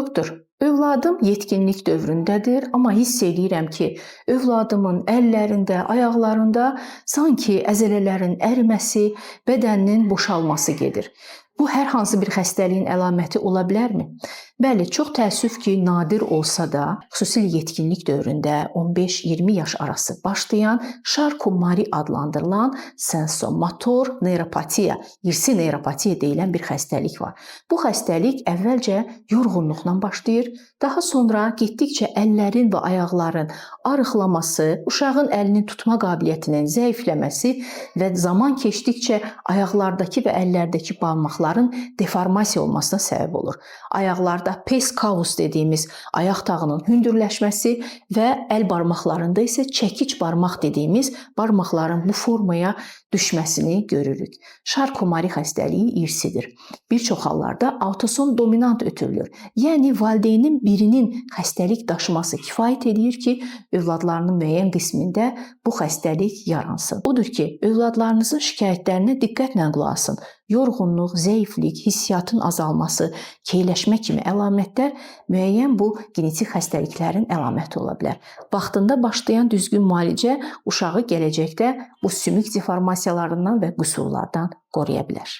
Doktor, övladım yetkinlik dövründədir, amma hiss edirəm ki, övladımın əllərində, ayaqlarında sanki əzələlərin əriməsi, bədəninin boşalması gedir. Bu hər hansı bir xəstəliyin əlaməti ola bilərmi? Bəli, çox təəssüf ki, nadir olsa da, xüsusilə yetkinlik dövründə 15-20 yaş arası başlayan Charcot-Marie adlandırılan sensomotor neuropatiya, irsi neuropatiya deyilən bir xəstəlik var. Bu xəstəlik əvvəlcə yorğunluqla başlayır, daha sonra getdikcə əllərin və ayaqların arıqlaması, uşağın əlini tutma qabiliyyətinin zəifləməsi və zaman keçdikcə ayaqlardakı və əllərdəki barmaqların deformasiya olmasına səbəb olur. Ayaqlarda pes kavus dediyimiz ayaq tağının hündürləşməsi və əl barmaqlarında isə çəkic barmaq dediyimiz barmaqların bu formaya düşməsini görürük. Charcot-Marie xəstəliyi irsidir. Bir çox hallarda autosom dominant ötürülür. Yəni valideynin birinin xəstəlik daşıması kifayət edir ki, övladlarının müəyyən qismində bu xəstəlik yaransın. Odur ki, övladlarınızın şikayətlərinə diqqətlə qulaq asın. Yorğunluq, zəiflik, hissiyatın azalması, keyləşmə kimi əlamətlər müəyyən bu genetik xəstəliklərin əlaməti ola bilər. Vaxtında başlayan düzgün müalicə uşağı gələcəkdə bu sümük deformasiyalarından və qüsurlardan qoruya bilər.